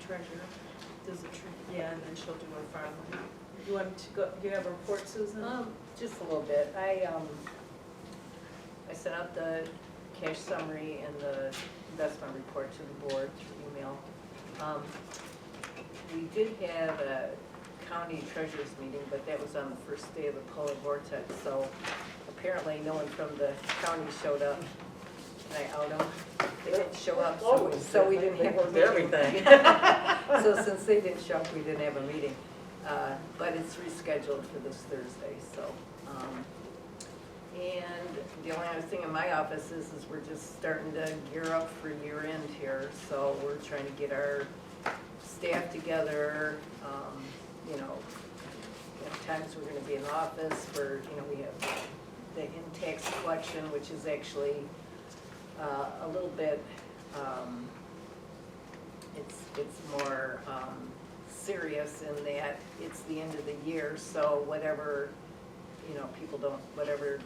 treasurer does the yeah, and then she'll do her filing. You want to go, do you have a report, Susan? Just a little bit. I sent out the cash summary and the investment report to the board through email. We did have a county treasurers meeting, but that was on the first day of the polar vortex, so apparently no one from the county showed up. Can I out them? They didn't show up, so we didn't have a meeting. Everything. So since they didn't show up, we didn't have a meeting. But it's rescheduled for this Thursday, so. And the only other thing in my office is we're just starting to gear up for year end here. So we're trying to get our staff together, you know, times we're gonna be in the office where, you know, we have the in-tax collection, which is actually a little bit, it's more serious in that it's the end of the year, so whatever, you know, people don't, whatever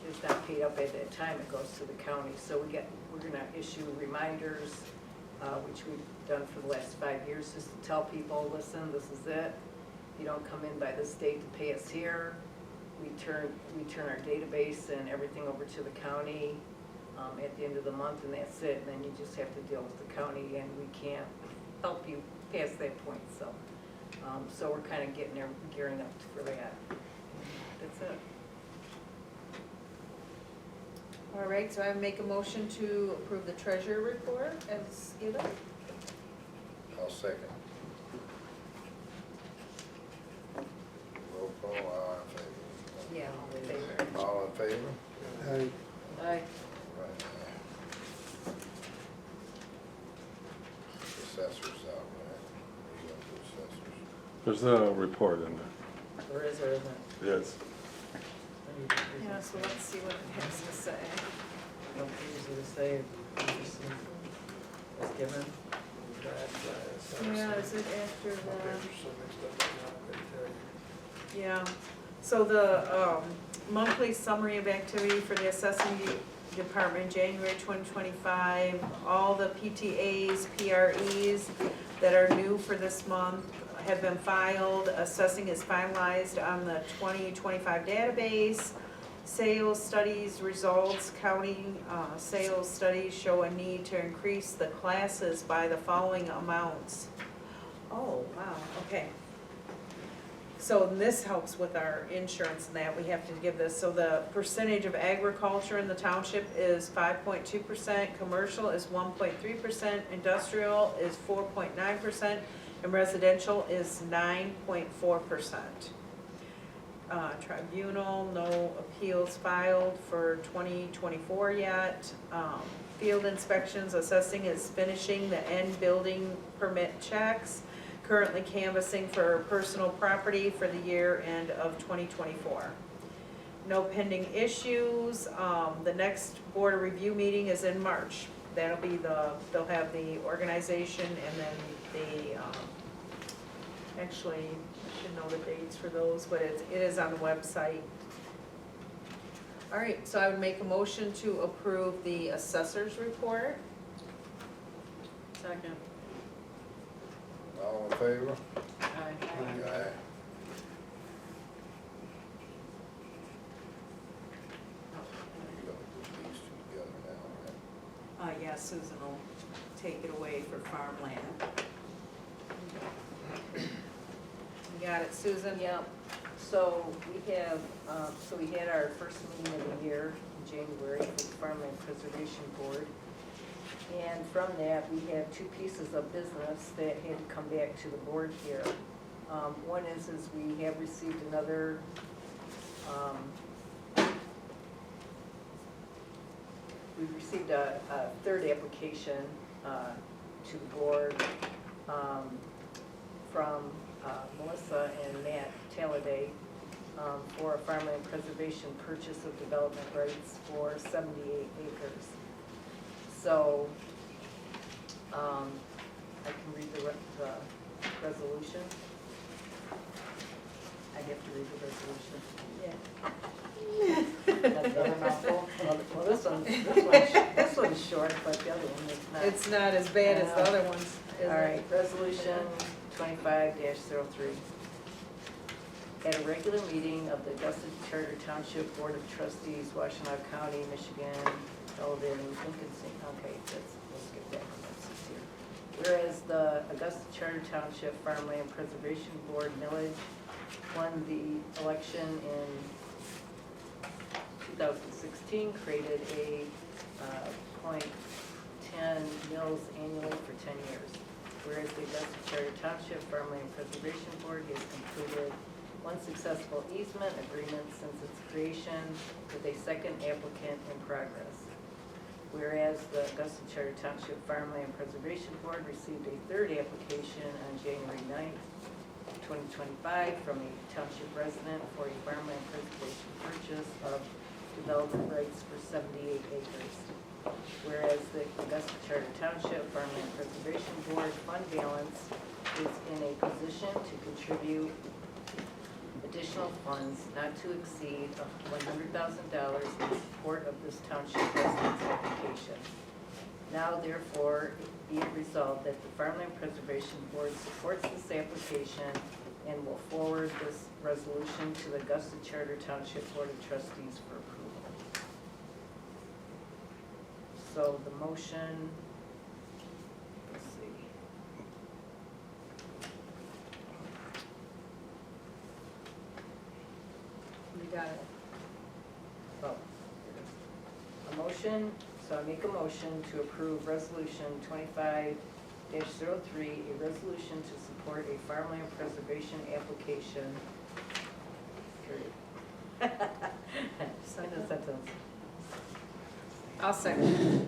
is not paid up at that time, it goes to the county. So we're gonna issue reminders, which we've done for the last 5 years, just to tell people, listen, this is it. If you don't come in by this date to pay us here, we turn our database and everything over to the county at the end of the month, and that's it. And then you just have to deal with the county, and we can't help you past that point. So, so we're kind of gearing up for that. That's it. All right, so I make a motion to approve the treasurer report as given. I'll second. Roll call, all in favor? Yeah, all in favor. All in favor? Aye. Aye. Right. Assessors out, right? We got the assessors. There's a report in there. Or is or isn't? Yes. Yeah, so let's see what it has to say. Don't easy to say, it's given. Yeah, is it after that? Yeah, so the monthly summary of activity for the assessing department, January 2025, all the PTAs, PREs that are new for this month have been filed. Assessing is finalized on the 2025 database. Sales studies results, county sales studies show a need to increase the classes by the following amounts. Oh, wow, okay. So this helps with our insurance and that, we have to give this. So the percentage of agriculture in the township is 5.2%, commercial is 1.3%, industrial is 4.9%, and residential is 9.4%. Tribunal, no appeals filed for 2024 yet. Field inspections, assessing is finishing the end building permit checks. Currently canvassing for personal property for the year end of 2024. No pending issues. The next board of review meeting is in March. That'll be they'll have the organization and then the, actually, I should know the dates for those, but it is on the website. All right, so I would make a motion to approve the assessor's report. Second. All in favor? Aye. Aye. You gotta put these two together now, right? Yeah, Susan will take it away for farmland. You got it, Susan? Yep. So we have, so we had our first meeting of the year in January with the Farmland Preservation Board. And from that, we had two pieces of business that had to come back to the board here. One is we have received another, we've received a third application to the board from Melissa and Matt Talladay for a farmland preservation purchase of development rights for 78 acres. So I can read the resolution. I have to read the resolution. Yeah. That's another mouthful. Well, this one's short, but the other one is not. It's not as bad as the other ones. Is All it? right, resolution 25-03. At a regular meeting of the Augusta Charter Township Board of Trustees, Washtenaw County, Michigan, held in Lincoln City, okay, let's get back to this here. Whereas the Augusta Charter Township Farmland Preservation Board millage won the election in 2016, created a .10 mills annually for 10 years. Whereas the Augusta Charter Township Farmland Preservation Board has completed one successful easement agreement since its creation with a second applicant in progress. Whereas the Augusta Charter Township Farmland Preservation Board received a third application on January 9th, 2025 from a township resident for a farmland preservation purchase of development rights for 78 acres. Whereas the Augusta Charter Township Farmland Preservation Board fund balance is in a position to contribute additional funds not to exceed $100,000 in support of this township resident's application. Now therefore, be it resolved that the Farmland Preservation Board supports this application and will forward this resolution to the Augusta Charter Township Board of Trustees for approval. So the motion, let's see. You got it. Oh, here it is. A motion, so I make a motion to approve resolution 25-03, a resolution to support a farmland preservation application. Period. End of sentence. I'll second.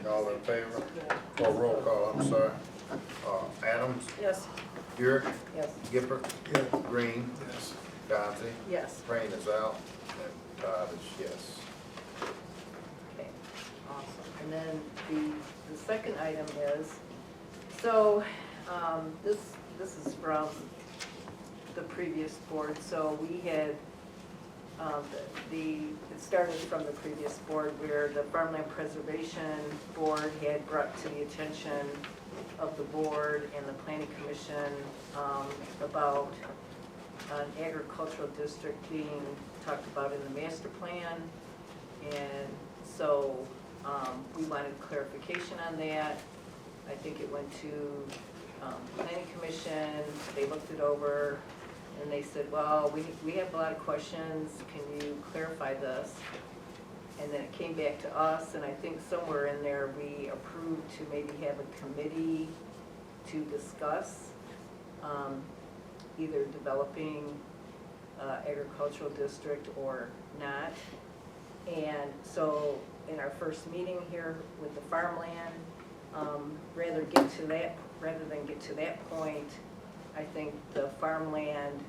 All in favor? Or roll call, I'm sorry. Adams, Yes. Burek, Yes. Gipper, Green. Yes. Guanxi, Yes. Rain is out, and Todd is yes. Okay, awesome. And then the second item is, so, this is from the previous board, so we had, it started from the previous board where the Farmland Preservation Board had brought to the attention of the board and the planning commission, about an agricultural district being talked about in the master plan. And so, we wanted clarification on that. I think it went to, planning commission, they looked it over, and they said, well, we have a lot of questions, can you clarify this? And then it came back to us, and I think somewhere in there, we approved to maybe have a committee to discuss, either developing agricultural district or not. And so in our first meeting here with the farmland, rather than get to that point, I think the farmland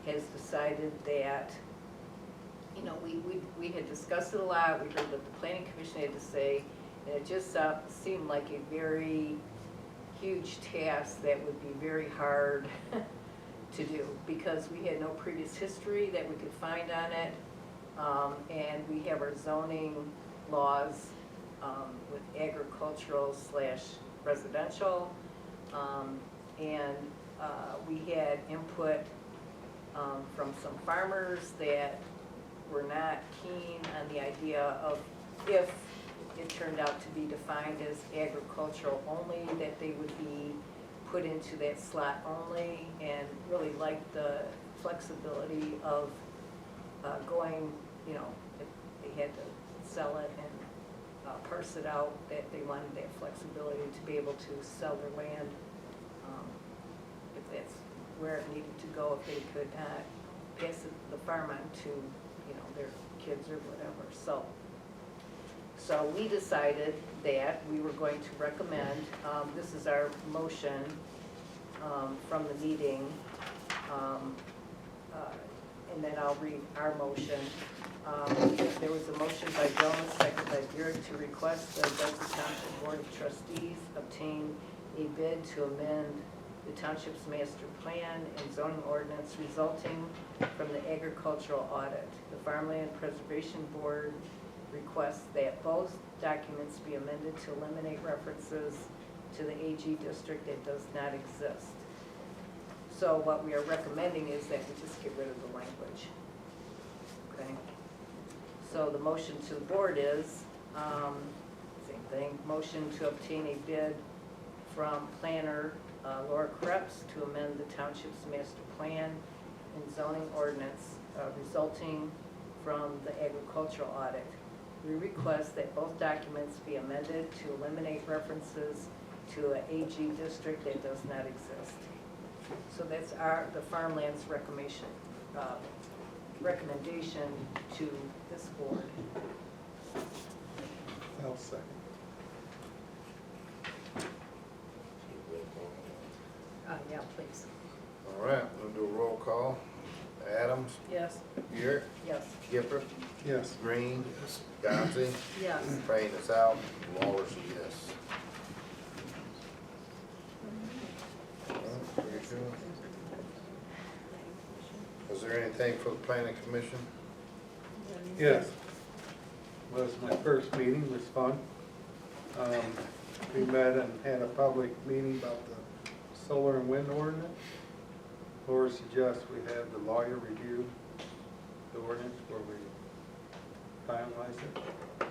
has decided that, you know, we had discussed it a lot, we heard what the planning commission had to say, and it just seemed like a very huge task that would be very hard to do, because we had no previous history that we could find on it, and we have our zoning laws with agricultural / residential, and we had input from some farmers that were not keen on the idea of, if it turned out to be defined as agricultural only, that they would be put into that slot only, and really liked the flexibility of going, you know, if they had to sell it and parse it out, that they wanted that flexibility to be able to sell their land, if that's where it needed to go, if they could not pass the farm on to, you know, their kids or whatever. So we decided that we were going to recommend, this is our motion from the meeting, and then I'll read our motion. There was a motion by Jones, second by Burek, to request the Augusta Township Board of Trustees obtain a bid to amend the township's master plan and zoning ordinance resulting from the agricultural audit. The Farmland Preservation Board requests that both documents be amended to eliminate references to the AG district that does not exist. So what we are recommending is that we just get rid of the language. Okay? So the motion to the board is, same thing, motion to obtain a bid from planner Laura Krebs to amend the township's master plan and zoning ordinance resulting from the agricultural audit. We request that both documents be amended to eliminate references to an AG district that does not exist. So that's the farmland's recommendation to this board. I'll second. Yeah, please. All right, we'll do a roll call. Adams, Yes. Buick, Yes. Gipper, Yes. Green, Gunsey, Yes. Payne is out, Lawler's a yes. All right, very good. Was there anything for the planning commission? Yes. Was my first meeting, was fun. We met and had a public meeting about the solar and wind ordinance. Laura suggests we have the lawyer review the ordinance where we finalize it.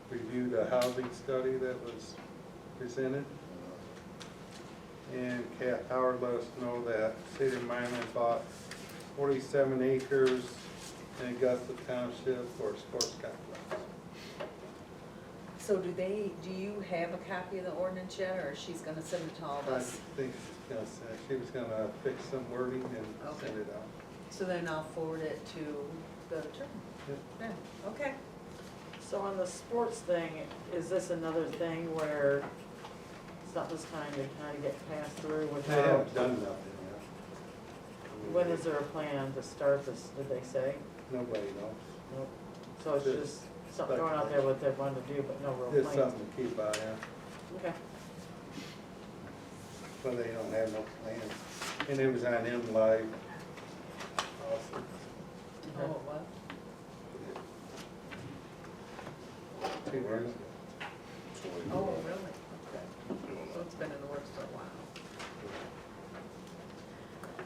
Reviewed a housing study that was presented. And Kat Howard let us know that City of Miami bought 47 acres in Augusta Township for a sports complex. So do you have a copy of the ordinance yet, or she's gonna send it to all of I us? think she was gonna fix some wording and send it out. So then I'll forward it to the attorney. Yeah, okay. So on the sports thing, is this another thing where something's trying to kind of get passed through They without? haven't done nothing yet. When is there a plan to start this, did they say? Nobody knows. Nope. So it's just something going out there what they want to do, but no real It's plans? something to keep eye on, Okay. but they don't have no plans. And it was on M Live also. Oh, what? 2 years ago. Oh, really? Okay. So it's been in the works for a while.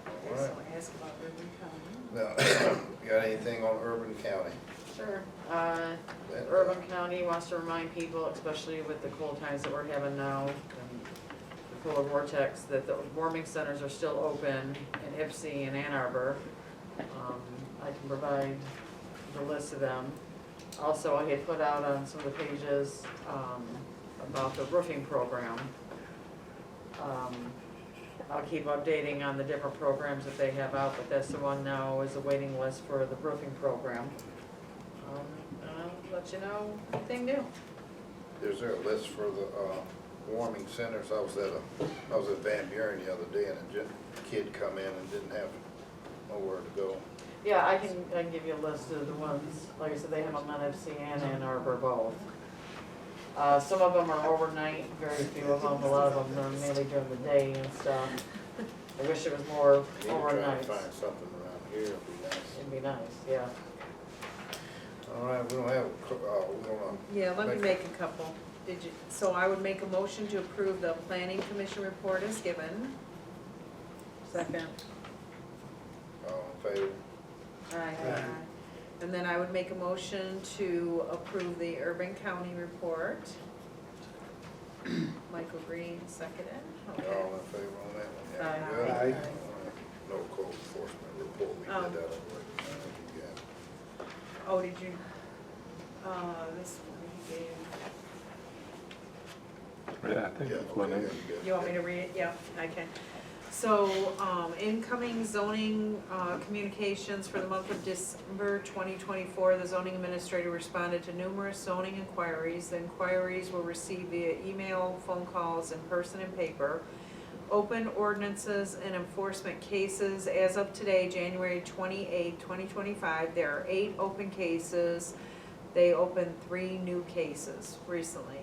All Okay, right. so I asked about River County. Now, you got anything on Urban County? Sure. That- Urban County wants to remind people, especially with the cold times that we're having now, and the cooler vortex, that the warming centers are still open in Ipsy and Ann Arbor. I can provide the list of them. Also, I had put out on some of the pages, about the roofing program. I'll keep updating on the different programs that they have out, but that's the one now is a waiting list for the roofing program. And I'll let you know anything new. Is there a list for the warming centers? I was at Van Buren the other day and a kid come in and didn't have nowhere to go. Yeah, I can give you a list of the ones, like I said, they have them on FC and Ann Arbor both. Some of them are overnight, very few of them, a lot of them are mainly during the day and stuff. I wish it was more You need to try to overnight. find something around here, it'd be nice. It'd be nice, yeah. All right, we don't have, we're gonna. Yeah, let me make a couple. So I would make a motion to approve the planning commission report as given. Second. All in favor? Aye. And then I would make a motion to approve the Urban County report. Michael Green seconded, okay. All in favor on that one? Yeah, Aye. good? Aye. All right. No code enforcement report, we did that Oh. already. I think you got it. Oh, did you, this one he gave, Yeah, I think Yeah, that's my okay, name. yeah, you got it. you want me to read it? Yeah, I can. So, incoming zoning, communications for the month of December 2024, the zoning administrator responded to numerous zoning inquiries. The inquiries were received via email, phone calls, in person and paper. Open ordinances and enforcement cases, as of today, January 28, 2025, there are 8 open cases. They opened 3 new cases recently.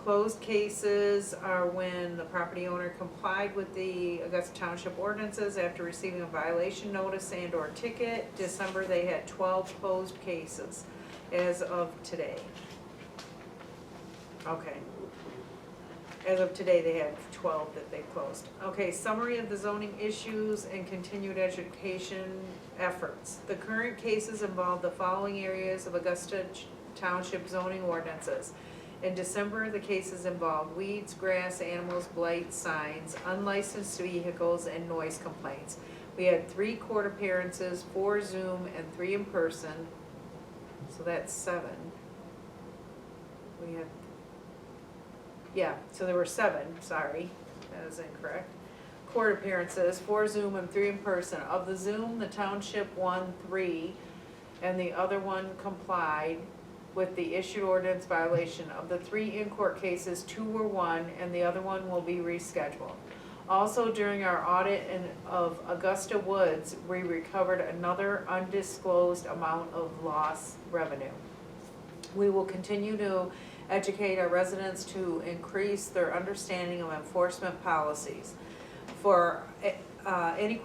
Closed cases are when the property owner complied with the Augusta Township ordinances after receiving a violation notice and or ticket. December, they had 12 closed cases as of today. Okay, As of today, they have 12 that they closed. Okay, summary of the zoning issues and continued education efforts. The current cases involve the following areas of Augusta Township zoning ordinances. In December, the cases involved weeds, grass, animals, blight, signs, unlicensed vehicles, and noise complaints. We had 3 court appearances, 4 Zoom, and 3 in person, so that's 7. We had, yeah, so there were 7, sorry, that is incorrect. Court appearances, 4 Zoom and 3 in person. Of the Zoom, the township won 3, and the other one complied with the issued ordinance violation. Of the 3 in-court cases, 2 were won, and the other one will be rescheduled. Also, during our audit of Augusta Woods, we recovered another undisclosed amount of lost revenue. We will continue to educate our residents to increase their understanding of enforcement policies. For any